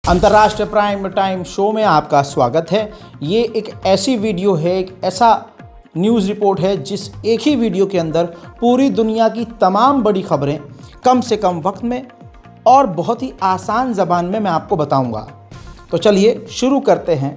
अंतर्राष्ट्रीय prime time show में आपका स्वागत है। ये एक ऐसी वीडियो है, एक ऐसा न्यूज़ रिपोर्ट है जिस एक ही वीडियो के अंदर पूरी दुनिया की तमाम बड़ी खबरें कम से कम वक्त में और बहुत ही आसान ज़बान में मैं आपको बताऊंगा। तो चलिए शुरू करते हैं।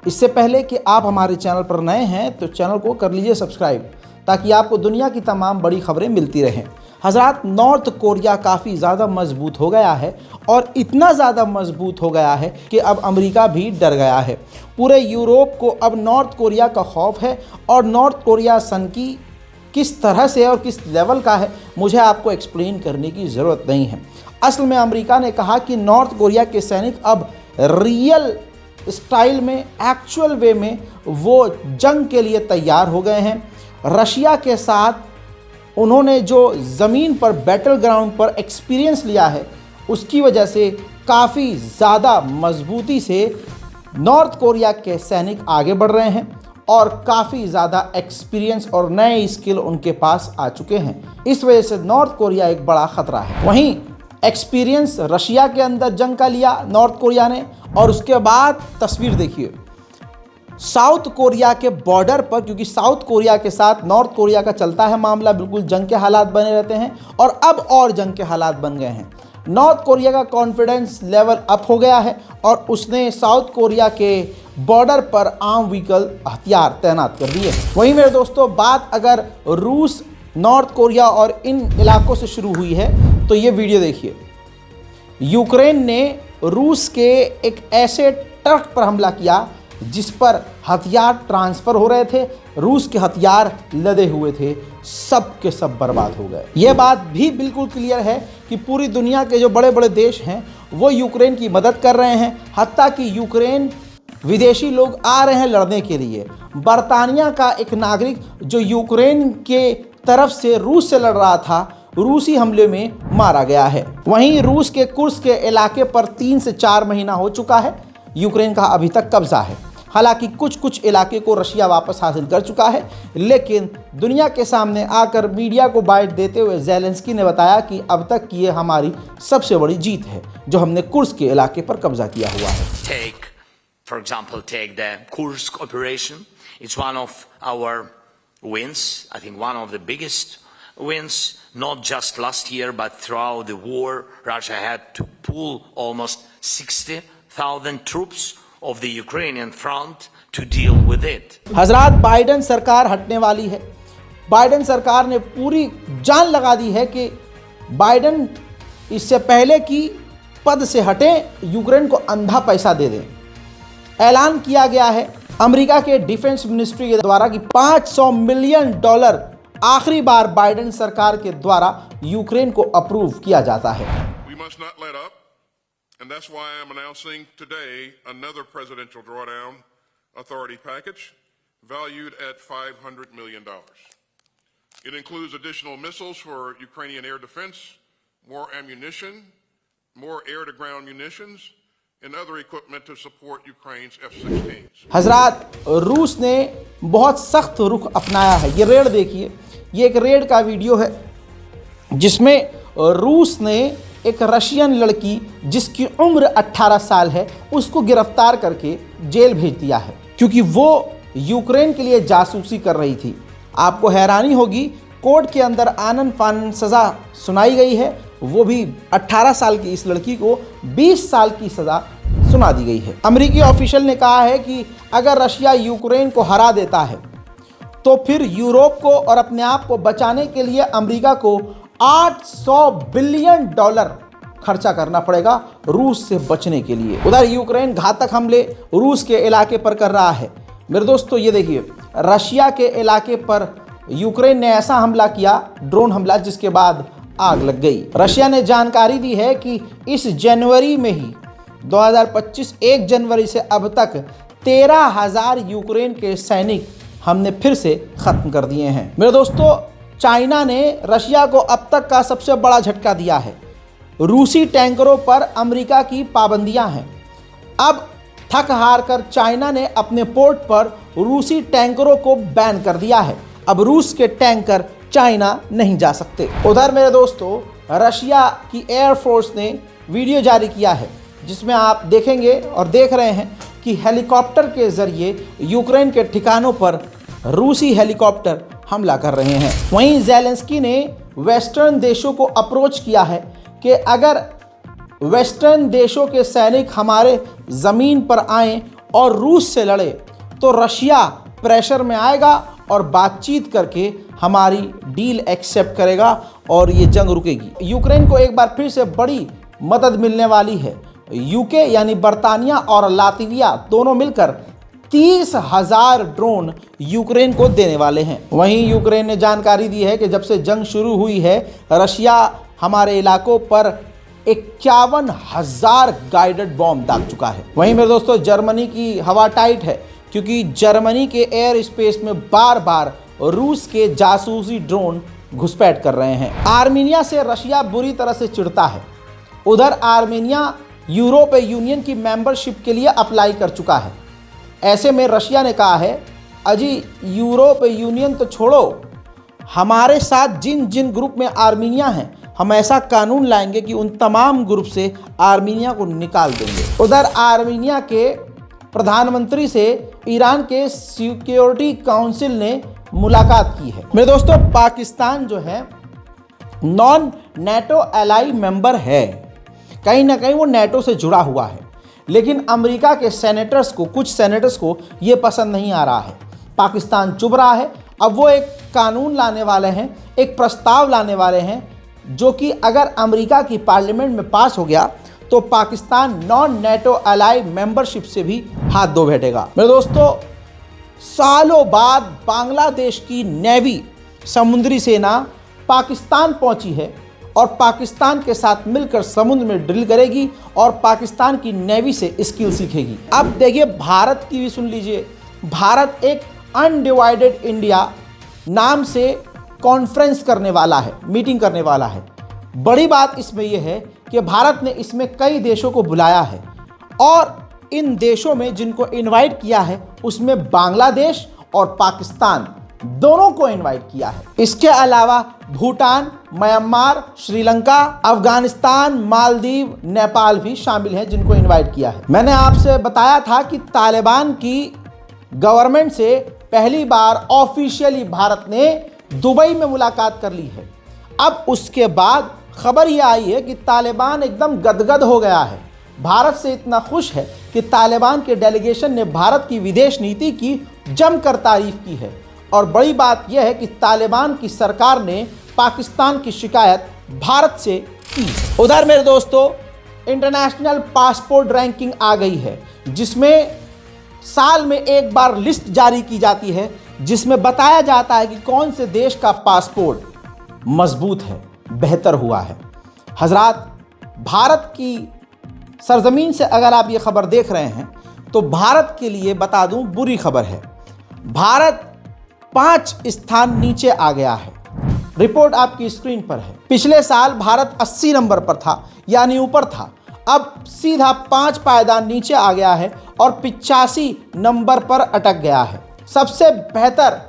इससे पहले कि आप हमारे चैनल पर नए हैं तो चैनल को कर लीजिए सब्सक्राइब, ताकि आपको दुनिया की तमाम बड़ी खबरें मिलती रहें। हज़रात, नॉर्थ कोरिया काफ़ी ज़्यादा मजबूत हो गया है और इतना ज़्यादा मजबूत हो गया है कि अब अमेरिका भी डर गया है। पूरे यूरोप को अब नॉर्थ कोरिया का खौफ है और नॉर्थ कोरिया सन की किस तरह से और किस लेवल का है मुझे आपको एक्सप्लेन करने की ज़रूरत नहीं है। असल में अमेरिका ने कहा कि नॉर्थ कोरिया के सैनिक अब रियल स्टाइल में, एक्चुअल वे में वो जंग के लिए तैयार हो गए हैं। रशिया के साथ उन्होंने जो ज़मीन पर, बैटल ग्राउंड पर एक्सपीरियंस लिया है, उसकी वजह से काफ़ी ज़्यादा मजबूती से नॉर्थ कोरिया के सैनिक आगे बढ़ रहे हैं और काफ़ी ज़्यादा एक्सपीरियंस और नए स्किल उनके पास आ चुके हैं। इस वजह से नॉर्थ कोरिया एक बड़ा ख़तरा है। वहीं एक्सपीरियंस रशिया के अंदर जंग का लिया नॉर्थ कोरिया ने, और उसके बाद तस्वीर देखिए साउथ कोरिया के बॉर्डर पर, क्योंकि साउथ कोरिया के साथ नॉर्थ कोरिया का चलता है मामला, बिल्कुल जंग के हालात बने रहते हैं और अब और जंग के हालात बन गए हैं। नॉर्थ कोरिया का कॉन्फिडेंस लेवल अप हो गया है और उसने साउथ कोरिया के बॉर्डर पर आर्म व्हीकल हथियार तैनात कर दिए हैं। वहीं मेरे दोस्तों, बात अगर रूस, नॉर्थ कोरिया और इन इलाकों से शुरू हुई है तो ये वीडियो देखिए। यूक्रेन ने रूस के एक ऐसे ट्रक पर हमला किया जिस पर हथियार ट्रांसफ़र हो रहे थे। रूस के हथियार लदे हुए थे, सब के सब बर्बाद हो गए। यह बात भी बिल्कुल क्लियर है कि पूरी दुनिया के जो बड़े बड़े देश हैं वो यूक्रेन की मदद कर रहे हैं। हत्ता कि यूक्रेन विदेशी लोग आ रहे हैं लड़ने के लिए। बरतानिया का एक नागरिक जो यूक्रेन के तरफ से रूस से लड़ रहा था, रूसी हमले में मारा गया है। वहीं रूस के कुर्स्क के इलाके पर 3 से 4 महीना हो चुका है, यूक्रेन का अभी तक कब्जा है। हालांकि कुछ इलाके को रशिया वापस हासिल कर चुका है, लेकिन दुनिया के सामने आकर मीडिया को बाइट देते हुए ज़ेलेंस्की ने बताया कि अब तक की ये हमारी सबसे बड़ी जीत है जो हमने कुर्स्क के इलाके पर कब्जा किया हुआ है। For example, take the Kursk operation. It's one of our wins. I think one of the biggest wins, not just last year, but throughout the war. Russia had to pull almost 60,000 troops of the Ukrainian front to deal with it. हजरात, Biden सरकार हटने वाली है। Biden सरकार ने पूरी जान लगा दी है कि बाइडेन इससे पहले कि पद से हटें, यूक्रेन को अंधा पैसा दे दें। ऐलान किया गया है अमेरिका के डिफेंस मिनिस्ट्री के द्वारा कि $500 मिलियन आखिरी बार बाइडेन सरकार के द्वारा यूक्रेन को अप्रूव किया जाता है। We must not let up, and that's why I'm announcing today another presidential drawdown authority package valued at $500 million. It includes additional missiles for Ukrainian air defense, more ammunition, more air-to-ground munitions, and other equipment to support Ukraine's F-16s. हजरात, रूस ने बहुत सख्त रुख अपनाया है। ये red देखिए, ये एक रेड का वीडियो है जिसमें रूस ने एक रशियन लड़की जिसकी उम्र 18 साल है उसको गिरफ्तार करके जेल भेज दिया है, क्योंकि वो यूक्रेन के लिए जासूसी कर रही थी। आपको हैरानी होगी, कोर्ट के अंदर आनन फानन सज़ा सुनाई गई है, वो भी 18 साल की इस लड़की को 20 साल की सज़ा सुना दी गई है। अमेरिकी ऑफिशियल ने कहा है कि अगर रशिया यूक्रेन को हरा देता है तो फिर यूरोप को और अपने आप को बचाने के लिए अमेरिका को $800 बिलियन खर्चा करना पड़ेगा रूस से बचने के लिए। उधर यूक्रेन घातक हमले रूस के इलाके पर कर रहा है। मेरे दोस्तों, ये देखिए, रशिया के इलाके पर यूक्रेन ने ऐसा हमला किया, ड्रोन हमला, जिसके बाद आग लग गई। रशिया ने जानकारी दी है कि इस जनवरी में ही 2025 1 जनवरी से अब तक 13,000 यूक्रेन के सैनिक हमने फिर से ख़त्म कर दिए हैं। मेरे दोस्तों, चाइना ने रशिया को अब तक का सबसे बड़ा झटका दिया है। रूसी टैंकरों पर अमेरिका की पाबंदियां हैं। अब थक हार कर चाइना ने अपने पोर्ट पर रूसी टैंकरों को बैन कर दिया है। अब रूस के टैंकर चाइना नहीं जा सकते। उधर मेरे दोस्तों, रशिया की एयरफोर्स ने वीडियो जारी किया है जिसमें आप देखेंगे और देख रहे हैं कि हेलीकॉप्टर के ज़रिए यूक्रेन के ठिकानों पर रूसी हेलीकॉप्टर हमला कर रहे हैं। वहीं ज़ेलेंस्की ने वेस्टर्न देशों को अप्रोच किया है कि अगर वेस्टर्न देशों के सैनिक हमारे ज़मीन पर आएँ और रूस से लड़े तो रशिया प्रेशर में आएगा और बातचीत करके हमारी डील एक्सेप्ट करेगा और ये जंग रुकेगी। यूक्रेन को एक बार फिर से बड़ी मदद मिलने वाली है। यूके यानी बर्तानिया और लातविया दोनों मिलकर 30,000 ड्रोन यूक्रेन को देने वाले हैं। वहीं यूक्रेन ने जानकारी दी है कि जब से जंग शुरू हुई है रशिया हमारे इलाकों पर 51,000 गाइडेड बॉम्ब दाग चुका है। वहीं मेरे दोस्तों जर्मनी की हवा टाइट है क्योंकि जर्मनी के एयर स्पेस में बार बार रूस के जासूसी ड्रोन घुसपैठ कर रहे हैं। आर्मीनिया से रशिया बुरी तरह से चिढ़ता है। उधर आर्मीनिया यूरोपीय यूनियन की मेंबरशिप के लिए अप्लाई कर चुका है। ऐसे में रशिया ने कहा है अजी यूरोपीय यूनियन तो छोड़ो, हमारे साथ जिन जिन ग्रुप में आर्मीनिया है हम ऐसा कानून लाएंगे कि उन तमाम ग्रुप से आर्मीनिया को निकाल देंगे। उधर आर्मीनिया के प्रधानमंत्री से ईरान के सिक्योरिटी काउंसिल ने मुलाकात की है। मेरे दोस्तों पाकिस्तान जो है नॉन नेटो एलाई मेंबर है, कहीं ना कहीं वो नेटो से जुड़ा हुआ है, लेकिन अमेरिका के सेनेटर्स को, कुछ सेनेटर्स को ये पसंद नहीं आ रहा है। पाकिस्तान चुप रहा है। अब वो एक कानून लाने वाले हैं, एक प्रस्ताव लाने वाले हैं जो कि अगर अमेरिका की पार्लियामेंट में पास हो गया तो Pakistan non NATO ally membership से भी हाथ धो बैठेगा। मेरे दोस्तों सालों बाद बांग्लादेश की नेवी समुद्री सेना पाकिस्तान पहुंची है और पाकिस्तान के साथ मिलकर समुद्र में ड्रिल करेगी और पाकिस्तान की नेवी से स्किल सीखेगी। अब देखिए भारत की भी सुन लीजिए। भारत एक अनडिवाइडेड इंडिया नाम से कॉन्फ्रेंस करने वाला है, मीटिंग करने वाला है। बड़ी बात इसमें यह है कि भारत ने इसमें कई देशों को बुलाया है और इन देशों में जिनको इनवाइट किया है उसमें बांग्लादेश और पाकिस्तान दोनों को इनवाइट किया है। इसके अलावा भूटान, म्यांमार, श्रीलंका, अफगानिस्तान, मालदीव, नेपाल भी शामिल हैं जिनको इनवाइट किया है। मैंने आपसे बताया था कि तालिबान की गवर्नमेंट से पहली बार ऑफिशियली भारत ने दुबई में मुलाकात कर ली है। अब उसके बाद खबर यह आई है कि तालिबान एकदम गदगद हो गया है, भारत से इतना खुश है कि तालिबान के डेलीगेशन ने भारत की विदेश नीति की जमकर तारीफ की है। और बड़ी बात यह है कि तालिबान की सरकार ने पाकिस्तान की शिकायत भारत से की। उधर मेरे दोस्तों इंटरनेशनल पासपोर्ट रैंकिंग आ गई है जिसमें साल में एक बार लिस्ट जारी की जाती है जिसमें बताया जाता है कि कौन से देश का पासपोर्ट मजबूत है, बेहतर हुआ है। हजरात भारत की सरजमीन से अगर आप ये खबर देख रहे हैं तो भारत के लिए बता दूं बुरी खबर है। भारत 5 स्थान नीचे आ गया है। रिपोर्ट आपकी स्क्रीन पर है। पिछले साल भारत 80 नंबर पर था यानी ऊपर था, अब सीधा 5 पायदान नीचे आ गया है और 85 नंबर पर अटक गया है। सबसे बेहतर,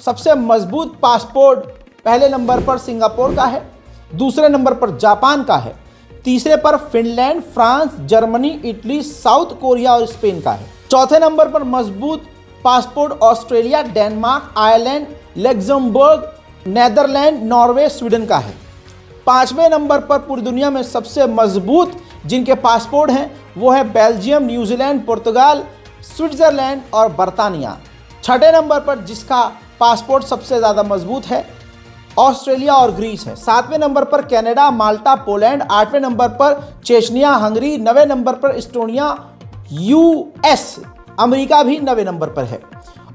सबसे मजबूत पासपोर्ट पहले नंबर पर सिंगापुर का है, दूसरे नंबर पर जापान का है, तीसरे पर Finland, France, Germany, Italy, south Korea और स्पेन का है। चौथे नंबर पर मजबूत passport Australia, Denmark, Ireland, Luxembourg, Netherland, Norway, Sweden का है। 5वें नंबर पर पूरी दुनिया में सबसे मजबूत जिनके पासपोर्ट हैं वो है बेल्जियम, न्यूजीलैंड, पुर्तगाल, स्विट्जरलैंड और बर्तानिया। 6ठे नंबर पर जिसका पासपोर्ट सबसे ज़्यादा मजबूत है ऑस्ट्रेलिया और ग्रीस है। 7वें नंबर पर कनाडा, माल्टा, पोलैंड। 8वें नंबर पर चेचनिया, हंगरी। 9वें नंबर पर एस्टोनिया, यूएस, अमेरिका भी 9वें नंबर पर है।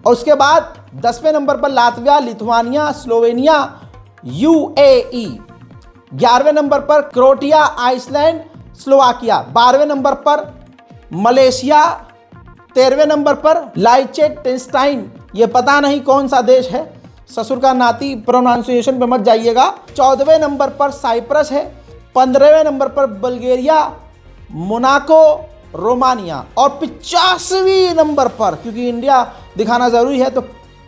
और उसके बाद 10वें नंबर पर लातविया, लिथुआनिया, स्लोवेनिया, यूएई। 11वें नंबर पर क्रोएशिया, आइसलैंड, स्लोवाकिया। 12वें नंबर पर मलेशिया। 13वें नंबर पर लाइचेनस्टाइन, ये पता नहीं कौन सा देश है, ससुर का नाती, प्रोनाउंसिएशन पे मत जाइएगा। 14वें नंबर पर साइप्रस है। 15वें नंबर पर बल्गेरिया, मोनाको, रोमानिया। और 85वें नंबर पर, क्योंकि इंडिया दिखाना ज़रूरी है, तो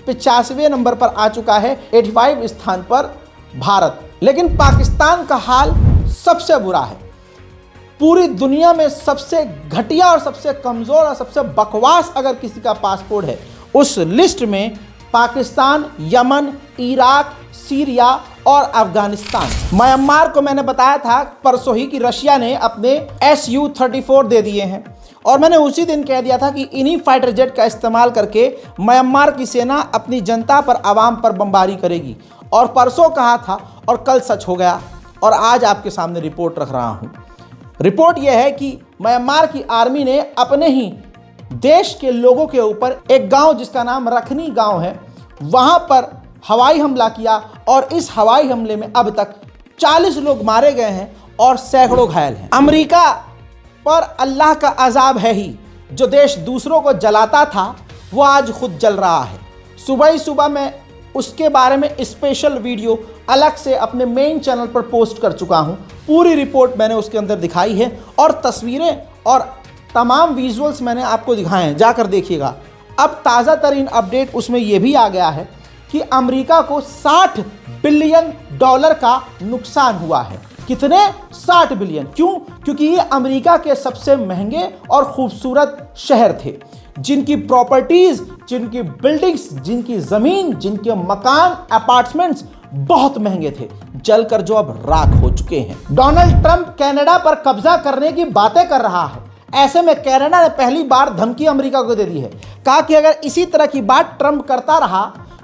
85वें नंबर पर आ चुका है 85 स्थान पर भारत। लेकिन पाकिस्तान का हाल सबसे बुरा है। पूरी दुनिया में सबसे घटिया और सबसे कमज़ोर और सबसे बकवास अगर किसी का पासपोर्ट है, उस लिस्ट में पाकिस्तान, यमन, इराक, सीरिया और अफगानिस्तान। म्यांमार को मैंने बताया था परसों ही कि रशिया ने अपने Su-34 दे दिए हैं, और मैंने उसी दिन कह दिया था कि इन्हीं फाइटर जेट का इस्तेमाल करके म्यांमार की सेना अपनी जनता पर, आवाम पर बमबारी करेगी। और परसों कहा था और कल सच हो गया, और आज आपके सामने रिपोर्ट रख रहा हूँ। रिपोर्ट यह है कि म्यांमार की आर्मी ने अपने ही देश के लोगों के ऊपर एक गांव जिसका नाम रखनी गांव है, वहां पर हवाई हमला किया, और इस हवाई हमले में अब तक 40 लोग मारे गए हैं और सैकड़ों घायल हैं। अमेरिका पर अल्लाह का अजाब है ही, जो देश दूसरों को जलाता था वो आज खुद जल रहा है। सुबह ही सुबह मैं उसके बारे में स्पेशल वीडियो अलग से अपने मेन चैनल पर पोस्ट कर चुका हूं। पूरी रिपोर्ट मैंने उसके अंदर दिखाई है, और तस्वीरें और तमाम विजुअल्स मैंने आपको दिखाए हैं, जाकर देखिएगा। अब ताज़ा तरीन अपडेट उसमें यह भी आ गया है कि अमेरिका को $60 बिलियन का नुकसान हुआ है। कितने? 60 बिलियन। क्यों? क्योंकि ये अमेरिका के सबसे महंगे और खूबसूरत शहर थे, जिनकी प्रॉपर्टीज, जिनकी बिल्डिंग्स, जिनकी ज़मीन, जिनके मकान, अपार्टमेंट्स बहुत महंगे थे, जलकर जो अब राख हो चुके हैं। डोनाल्ड ट्रंप कनाडा पर कब्जा करने की बातें कर रहा है। ऐसे में कनाडा ने पहली बार धमकी अमेरिका को दे दी है। कहा कि अगर इसी तरह की बात ट्रंप करता रहा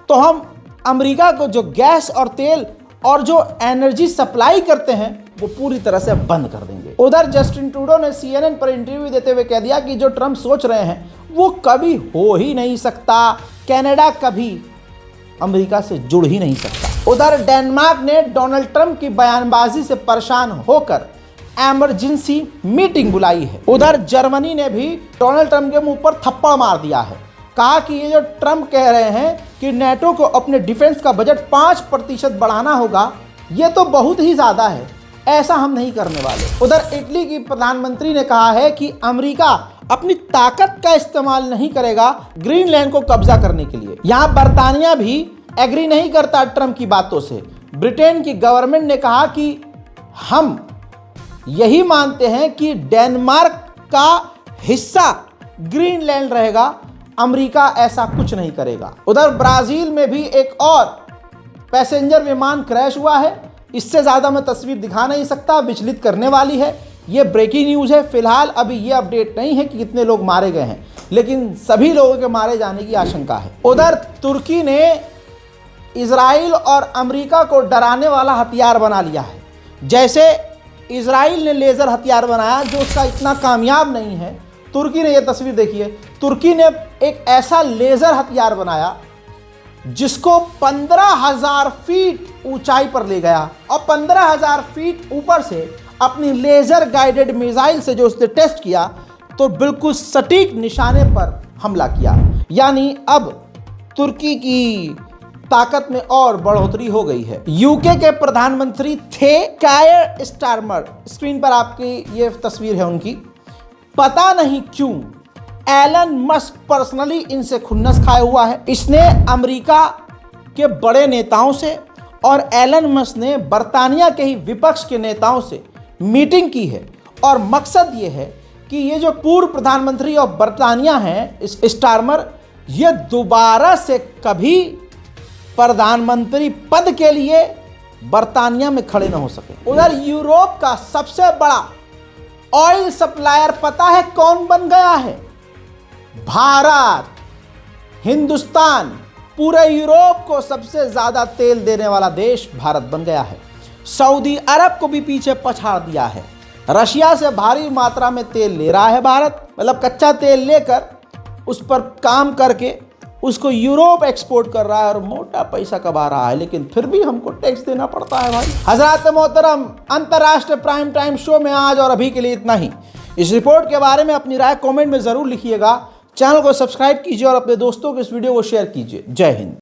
तो हम अमेरिका को जो गैस और तेल और जो एनर्जी सप्लाई करते हैं वो पूरी तरह से बंद कर देंगे। उधर जस्टिन ट्रूडो ने CNN पर इंटरव्यू देते हुए कह दिया कि जो ट्रंप सोच रहे हैं वो कभी हो ही नहीं सकता। कनाडा कभी अमेरिका से जुड़ ही नहीं सकता। उधर डेनमार्क ने डोनाल्ड ट्रंप की बयानबाजी से परेशान होकर इमरजेंसी मीटिंग बुलाई है। उधर जर्मनी ने भी डोनाल्ड ट्रंप के मुंह पर थप्पड़ मार दिया है। कहा कि ये जो ट्रंप कह रहे हैं कि नेटो को अपने डिफेंस का बजट 5% बढ़ाना होगा, ये तो बहुत ही ज़्यादा है, ऐसा हम नहीं करने वाले। उधर इटली की प्रधानमंत्री ने कहा है कि अमेरिका अपनी ताकत का इस्तेमाल नहीं करेगा ग्रीनलैंड को कब्जा करने के लिए। यहाँ बर्तानिया भी एग्री नहीं करता ट्रंप की बातों से। ब्रिटेन की गवर्नमेंट ने कहा कि हम यही मानते हैं कि डेनमार्क का हिस्सा ग्रीनलैंड रहेगा, अमेरिका ऐसा कुछ नहीं करेगा। उधर ब्राजील में भी एक और पैसेंजर विमान क्रैश हुआ है। इससे ज़्यादा मैं तस्वीर दिखा नहीं सकता, विचलित करने वाली है। ये ब्रेकिंग न्यूज़ है। फिलहाल अभी ये अपडेट नहीं है कि कितने लोग मारे गए हैं, लेकिन सभी लोगों के मारे जाने की आशंका है। उधर तुर्की ने इजराइल और अमेरिका को डराने वाला हथियार बना लिया है। जैसे इजराइल ने लेज़र हथियार बनाया जो उसका इतना कामयाब नहीं है, तुर्की ने, यह तस्वीर देखिए, तुर्की ने एक ऐसा लेज़र हथियार बनाया जिसको 15,000 फीट ऊंचाई पर ले गया, और 15,000 फीट ऊपर से अपनी लेज़र गाइडेड मिसाइल से जो उसने टेस्ट किया तो बिल्कुल सटीक निशाने पर हमला किया। यानी अब तुर्की की ताकत में और बढ़ोतरी हो गई है। यूके के प्रधानमंत्री थे कायर स्टारमर, स्क्रीन पर आपकी ये तस्वीर है उनकी। पता नहीं क्यों एलन मस्क पर्सनली इनसे खुन्नस खाया हुआ है। इसने अमेरिका के बड़े नेताओं से और एलन मस्क ने बर्तानिया के ही विपक्ष के नेताओं से मीटिंग की है, और मकसद ये है कि ये जो पूर्व प्रधानमंत्री ऑफ बर्तानिया हैं स्टारमर, ये दोबारा से कभी प्रधानमंत्री पद के लिए बर्तानिया में खड़े न हो सके। उधर यूरोप का सबसे बड़ा ऑयल सप्लायर पता है कौन बन गया है? भारत। हिंदुस्तान पूरे यूरोप को सबसे ज्यादा तेल देने वाला देश भारत बन गया है। सऊदी अरब को भी पीछे पछाड़ दिया है। रशिया से भारी मात्रा में तेल ले रहा है भारत, मतलब कच्चा तेल लेकर उस पर काम करके उसको यूरोप एक्सपोर्ट कर रहा है और मोटा पैसा कमा रहा है, लेकिन फिर भी हमको टैक्स देना पड़ता है भाई। हजरात मोहतरम, अंतर्राष्ट्रीय प्राइम टाइम शो में आज और अभी के लिए इतना ही। इस रिपोर्ट के बारे में अपनी राय कमेंट में ज़रूर लिखिएगा। चैनल को सब्सक्राइब कीजिए और अपने दोस्तों को इस वीडियो को शेयर कीजिए। जय हिंद।